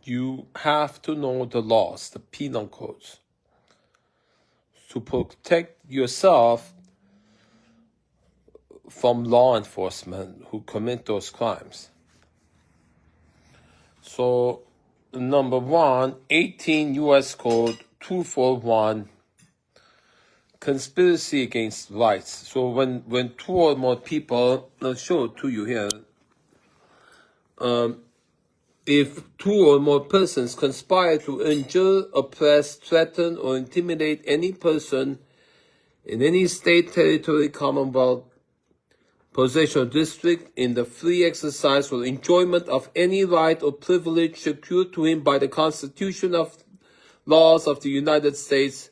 you have to know the laws, the penal codes, to protect yourself from law enforcement who commit those crimes. So, number one, 18 U.S. Code 241, conspiracy against rights. So when two or more people, I'll show it to you here. If two or more persons conspire to injure, oppress, threaten, or intimidate any person in any state, territory, commonwealth, possession or district in the free exercise or enjoyment of any right or privilege secured to him by the Constitution of laws of the United States,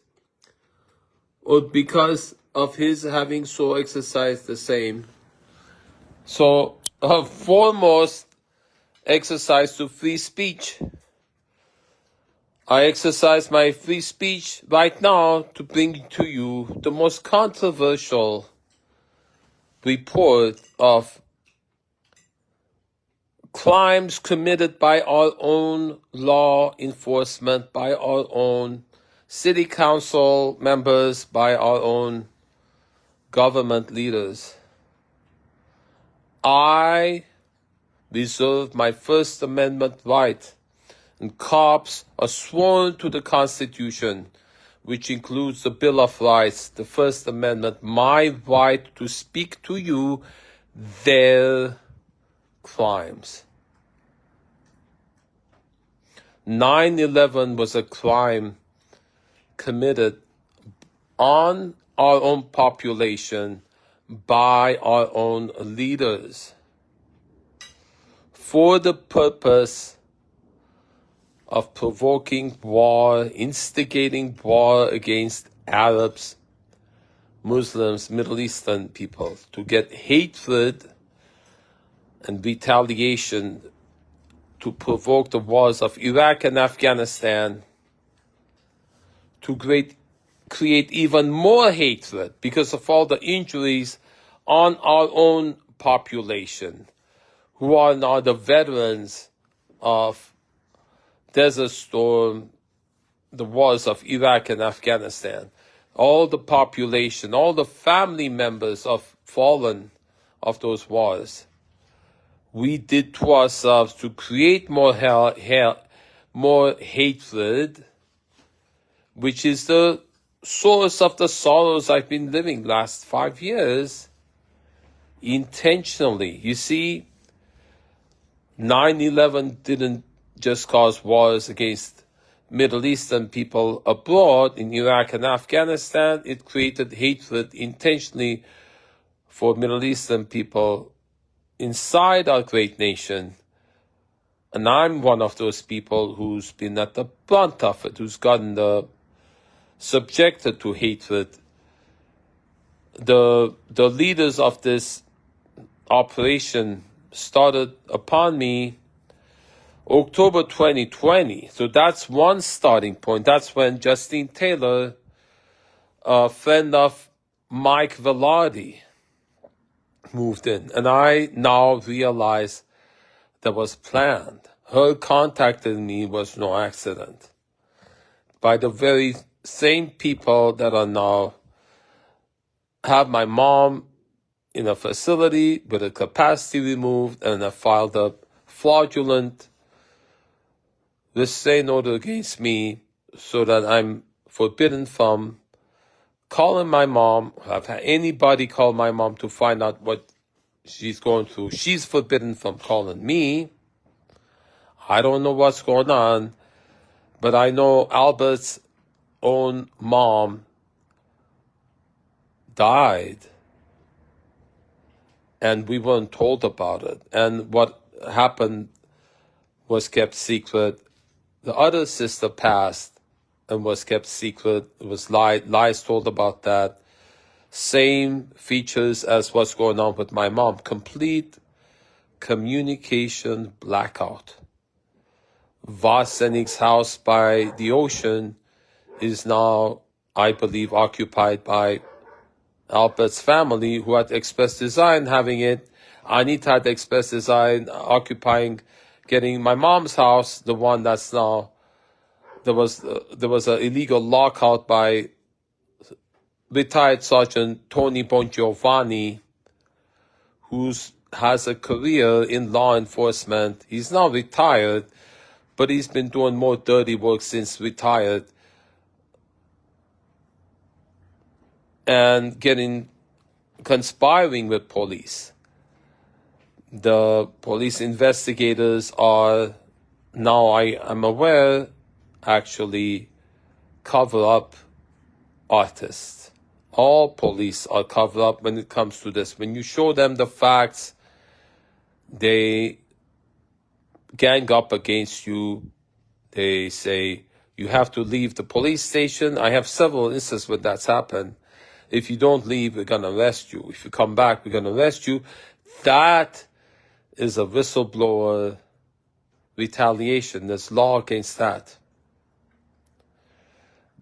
or because of his having so exercised the same. So, foremost, exercise to free speech. I exercise my free speech right now to bring to you the most controversial report of crimes committed by our own law enforcement, by our own city council members, by our own government leaders. I reserve my First Amendment right, and cops are sworn to the Constitution, which includes the Bill of Rights, the First Amendment, my right to speak to you their crimes. 9/11 was a crime committed on our own population by our own leaders for the purpose of provoking war, instigating war against Arabs, Muslims, Middle Eastern people, to get hatred and retaliation, to provoke the wars of Iraq and Afghanistan, to create even more hatred because of all the injuries on our own population, who are now the veterans of Desert Storm, the wars of Iraq and Afghanistan, all the population, all the family members of fallen of those wars. We did to ourselves to create more more hatred, which is the source of the sorrows I've been living last 5 years, intentionally. You see, 9/11 didn't just cause wars against Middle Eastern people abroad in Iraq and Afghanistan. It created hatred intentionally for Middle Eastern people inside our great nation. And I'm one of those people who's been at the brunt of it, who's gotten subjected to hatred. The leaders of this operation started upon me October 2020. So that's one starting point. That's when Justine Taylor, a friend of Mike Velarde, moved in. And I now realize that was planned. Her contacting me was no accident. By the very same people that are now have my mom in a facility with a capacity removed and have filed a fraudulent restraining order against me so that I'm forbidden from calling my mom, have anybody call my mom to find out what she's going through. She's forbidden from calling me. I don't know what's going on, but I know Albert's own mom died, and we weren't told about it. And what happened was kept secret. The other sister passed and was kept secret. It was lies told about that. Same features as what's going on with my mom. Complete communication blackout. Varsennik's house by the ocean is now, I believe, occupied by Albert's family, who had expressed design having it. Anita had expressed design occupying getting my mom's house, the one that's now, there was an illegal lockout by retired Sergeant Tony Bongiovanni, who has a career in law enforcement. He's now retired, but he's been doing more dirty work since retired, and conspiring with police. The police investigators are, now I am aware, actually cover up artists. All police are covered up when it comes to this. When you show them the facts, they gang up against you. They say, you have to leave the police station. I have several instances where that's happened. If you don't leave, we're going to arrest you. If you come back, we're going to arrest you. That is a whistleblower retaliation. There's law against that.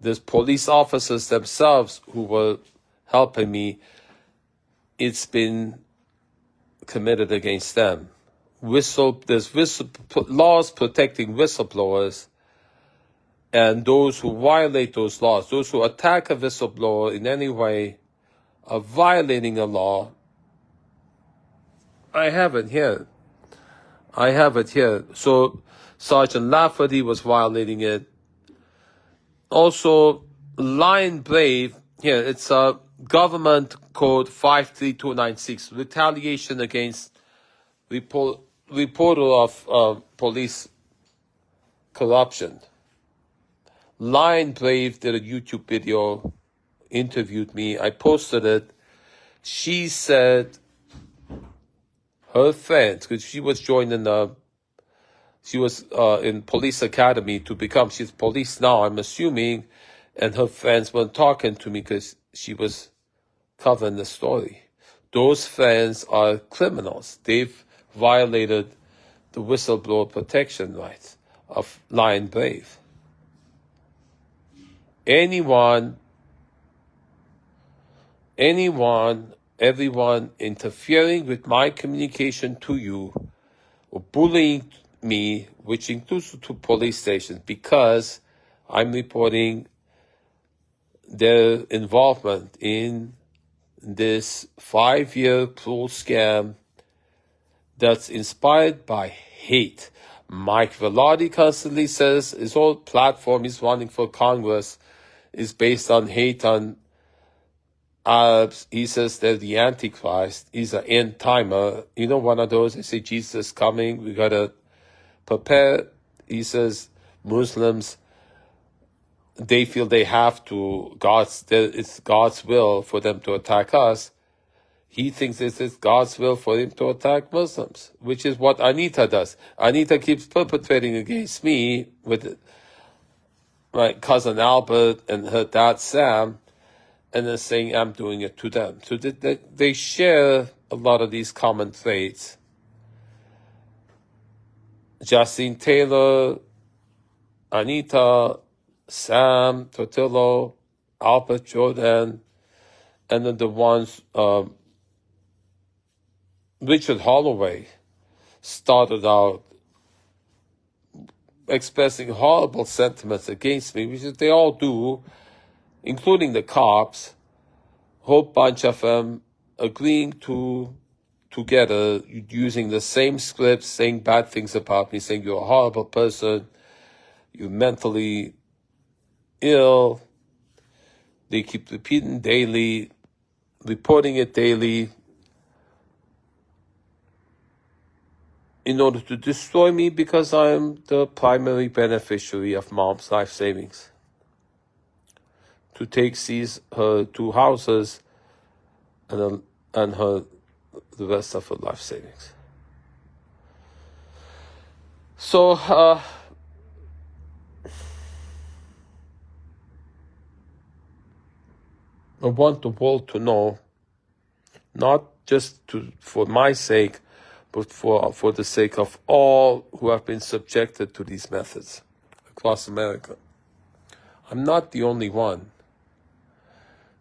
There's police officers themselves who were helping me. It's been committed against them. There's laws protecting whistleblowers, and those who violate those laws, those who attack a whistleblower in any way, are violating a law. I have it here. So Sergeant Lafferty was violating it. Also, Lion Brave, here, it's a government code 53296, retaliation against reporter of police corruption. Lion Brave did a YouTube video, interviewed me. I posted it. She said her friends, because she was in police academy to become, she's police now, I'm assuming, and her friends weren't talking to me because she was covering the story. Those friends are criminals. They've violated the whistleblower protection rights of Lion Brave. Everyone interfering with my communication to you or bullying me, which includes to police stations, because I'm reporting their involvement in this 5-year cruel scam that's inspired by hate. Mike Velarde constantly says his whole platform he's running for Congress is based on hate on Arabs. He says they're the Antichrist. He's an end timer. You know, one of those, they say Jesus is coming. We got to prepare. He says Muslims, they feel they have to, it's God's will for them to attack us. He thinks it's God's will for him to attack Muslims, which is what Anita does. Anita keeps perpetrating against me with my cousin Albert and her dad Sam, and then saying I'm doing it to them. So they share a lot of these common traits. Justine Taylor, Anita, Sam, Tortillo, Albert Jordan, and then the ones, Richard Holloway started out expressing horrible sentiments against me, which they all do, including the cops. A whole bunch of them agreeing together, using the same scripts, saying bad things about me, saying you're a horrible person, you're mentally ill. They keep repeating daily, reporting it daily, in order to destroy me because I'm the primary beneficiary of Mom's life savings. To seize her 2 houses and the rest of her life savings. So, I want the world to know, not just for my sake, but for the sake of all who have been subjected to these methods across America. I'm not the only one.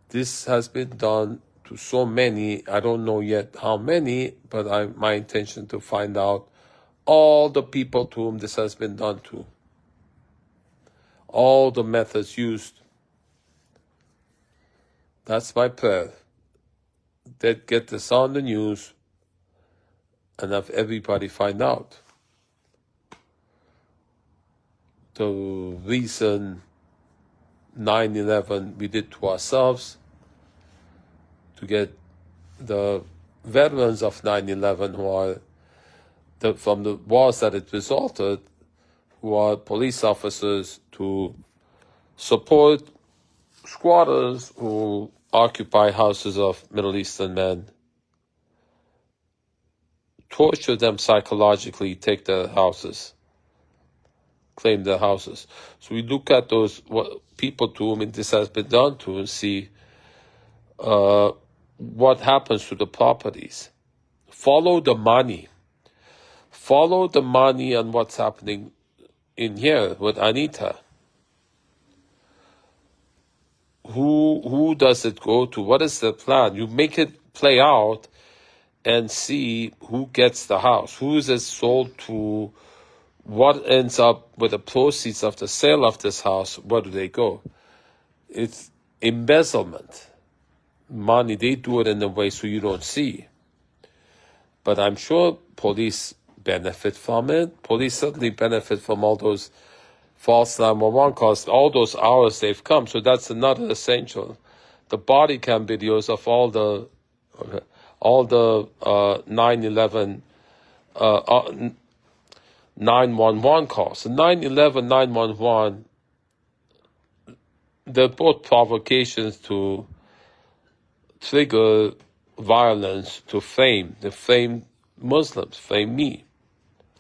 This has been done to so many. I don't know yet how many, but my intention to find out all the people to whom this has been done to, all the methods used. That's my prayer. That get this on the news and have everybody find out. The reason 9/11 we did to ourselves, to get the veterans of 9/11 who are from the wars that it resulted, who are police officers, to support squatters who occupy houses of Middle Eastern men, torture them psychologically, take their houses, claim their houses. So we look at those people to whom this has been done to and see what happens to the properties. Follow the money. Follow the money and what's happening in here with Anita. Who does it go to? What is the plan? You make it play out and see who gets the house, who is it sold to, what ends up with the proceeds of the sale of this house, where do they go? It's embezzlement. Money, they do it in a way so you don't see. But I'm sure police benefit from it. Police certainly benefit from all those false 911 calls, all those hours they've come. So that's another essential. The body cam videos of all the 9/11 911 calls. The 9/11 911, they're both provocations to trigger violence, to frame Muslims, frame me.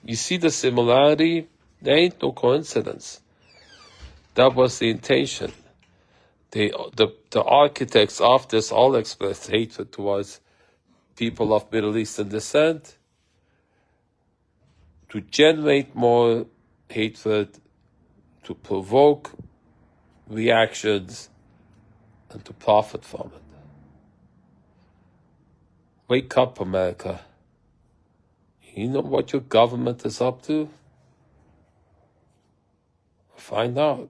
You see the similarity? There ain't no coincidence. That was the intention. The architects of this all expressed hatred towards people of Middle Eastern descent, to generate more hatred, to provoke reactions, and to profit from it. Wake up, America. You know what your government is up to? Find out.